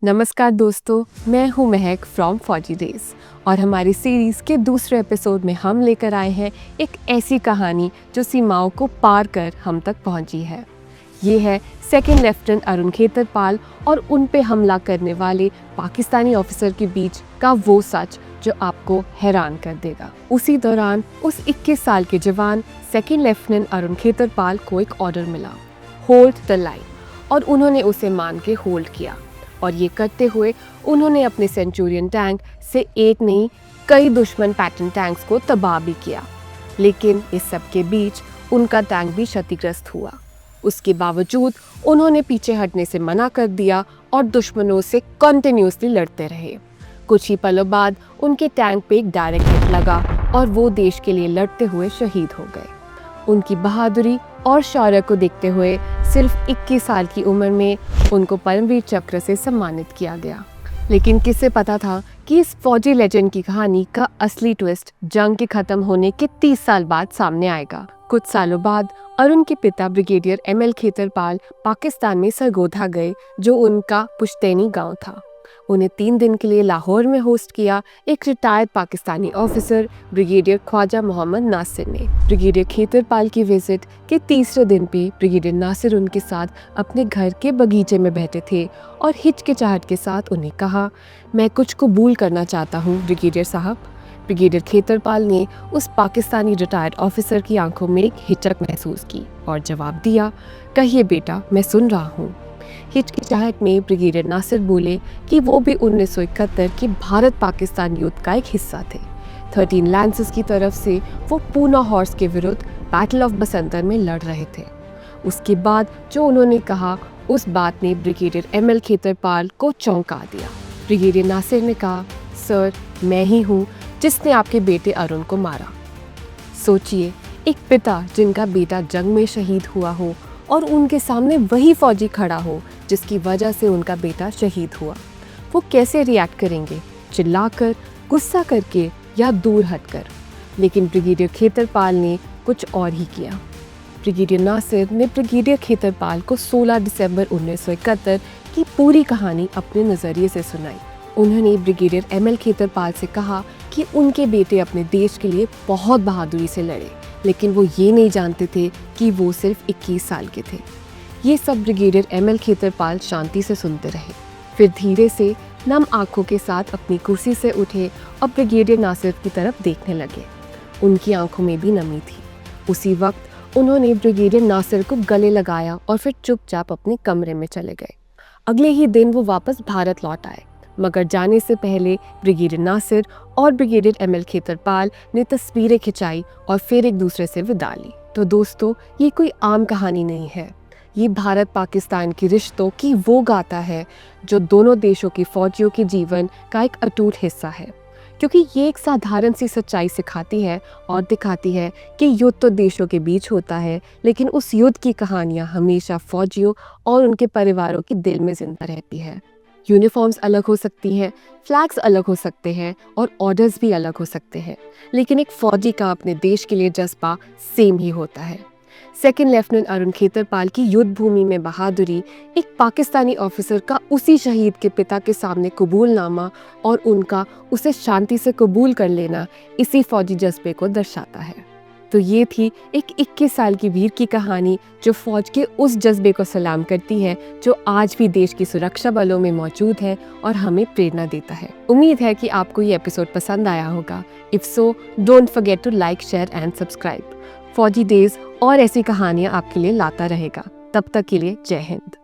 नमस्कार दोस्तों, मैं हूँ महक फ्रॉम फौजी डेज और हमारी सीरीज़ के दूसरे एपिसोड में हम लेकर आए हैं एक ऐसी कहानी जो सीमाओं को पार कर हम तक पहुँची है। ये है सेकंड लेफ्टिनेंट अरुण खेतरपाल और उन पे हमला करने वाले पाकिस्तानी ऑफिसर के बीच का वो सच जो आपको हैरान कर देगा। उसी दौरान उस 21 साल के जवान सेकंड लेफ्टिनेंट अरुण खेतरपाल को एक ऑर्डर मिला, होल्ड द लाइन, और उन्होंने उसे मान के होल्ड किया। और ये करते हुए उन्होंने अपने सेंचुरियन टैंक से एक नहीं कई दुश्मन पैटर्न टैंक्स को तबाह भी किया। लेकिन इस सब के बीच उनका टैंक भी क्षतिग्रस्त हुआ। उसके बावजूद उन्होंने पीछे हटने से मना कर दिया और दुश्मनों से कंटिन्यूसली लड़ते रहे। कुछ ही पलों बाद उनके टैंक पे एक डायरेक्ट हिट लगा और वो देश के लिए लड़ते हुए शहीद हो गए। उनकी बहादुरी और शौर्य को देखते हुए सिर्फ 21 साल की उम्र में उनको परमवीर चक्र से सम्मानित किया गया। लेकिन किसे पता था कि इस फौजी लेजेंड की कहानी का असली ट्विस्ट जंग के खत्म होने के 30 साल बाद सामने आएगा। कुछ सालों बाद अरुण के पिता ब्रिगेडियर एमएल खेतरपाल पाकिस्तान में सरगोधा गए, जो उनका पुश्तैनी गांव था। उन्हें 3 दिन के लिए लाहौर में होस्ट किया एक retired Pakistani officer brigadier Khwaja Mohammad Nasir ने। ब्रिगेडियर खेतरपाल की विजिट के तीसरे दिन पे ब्रिगेडियर नासिर उनके साथ अपने घर के बगीचे में बैठे थे और हिचकिचाहट के साथ उन्हें कहा, मैं कुछ कबूल करना चाहता हूँ ब्रिगेडियर साहब। ब्रिगेडियर खेतरपाल ने उस पाकिस्तानी रिटायर्ड ऑफिसर की आंखों में एक हिचक महसूस की और जवाब दिया, कहिए बेटा, मैं सुन रहा हूँ। हिचकिचाहट में ब्रिगेडियर नासिर बोले कि वो भी 1971 के भारत पाकिस्तान युद्ध का एक हिस्सा थे। 13 लैंसेस की तरफ से वो पूना हॉर्स के विरुद्ध बैटल ऑफ बसंतर में लड़ रहे थे। उसके बाद जो उन्होंने कहा उस बात ने ब्रिगेडियर एमएल खेतरपाल को चौंका दिया। ब्रिगेडियर नासिर ने कहा, सर, मैं ही हूँ जिसने आपके बेटे अरुण को मारा। सोचिए, एक पिता जिनका बेटा जंग में शहीद हुआ हो और उनके सामने वही फौजी खड़ा हो जिसकी वजह से उनका बेटा शहीद हुआ। वो कैसे रिएक्ट करेंगे, चिल्लाकर, गुस्सा करके या दूर हटकर? लेकिन ब्रिगेडियर खेतरपाल ने कुछ और ही किया। ब्रिगेडियर नासिर ने ब्रिगेडियर खेतरपाल को 16 दिसंबर 1971 की पूरी कहानी अपने नज़रिए से सुनाई। उन्होंने ब्रिगेडियर एमएल खेतरपाल से कहा कि उनके बेटे अपने देश के लिए बहुत बहादुरी से लड़े, लेकिन वो ये नहीं जानते थे कि वो सिर्फ 21 साल के थे। ये सब ब्रिगेडियर एमएल खेतरपाल शांति से सुनते रहे। फिर धीरे से नम आंखों के साथ अपनी कुर्सी से उठे और ब्रिगेडियर नासिर की तरफ देखने लगे। उनकी आंखों में भी नमी थी। उसी वक्त उन्होंने ब्रिगेडियर नासिर को गले लगाया और फिर चुपचाप अपने कमरे में चले गए। अगले ही दिन वो वापस भारत लौट आए, मगर जाने से पहले ब्रिगेडियर नासिर और ब्रिगेडियर एमएल खेतरपाल ने तस्वीरें खिंचाई और फिर एक दूसरे से विदा ली। तो दोस्तों, ये कोई आम कहानी नहीं है। ये भारत पाकिस्तान के रिश्तों की वो गाथा है जो दोनों देशों के फौजियों के जीवन का एक अटूट हिस्सा है, क्योंकि ये एक साधारण सी सच्चाई सिखाती है और दिखाती है कि युद्ध तो देशों के बीच होता है, लेकिन उस युद्ध की कहानियाँ हमेशा फौजियों और उनके परिवारों के दिल में जिंदा रहती है। यूनिफॉर्म्स अलग हो सकती हैं, फ्लैग्स अलग हो सकते हैं और ऑर्डर्स भी अलग हो सकते हैं, लेकिन एक फौजी का अपने देश के लिए जज्बा सेम ही होता है। सेकंड लेफ्टिनेंट अरुण खेतरपाल की युद्ध भूमि में बहादुरी एक पाकिस्तानी ऑफिसर का उसी शहीद के पिता के सामने कबूलनामा और उनका उसे शांति से कबूल कर लेना इसी फौजी जज्बे को दर्शाता है। तो ये थी एक 21 साल की वीर की कहानी जो फौज के उस जज्बे को सलाम करती है जो आज भी देश की सुरक्षा बलों में मौजूद है और हमें प्रेरणा देता है। उम्मीद है कि आपको ये एपिसोड पसंद आया होगा। If so, don't forget to like, share and subscribe. Fauji days और ऐसी कहानियाँ आपके लिए लाता रहेगा। तब तक के लिए जय हिंद।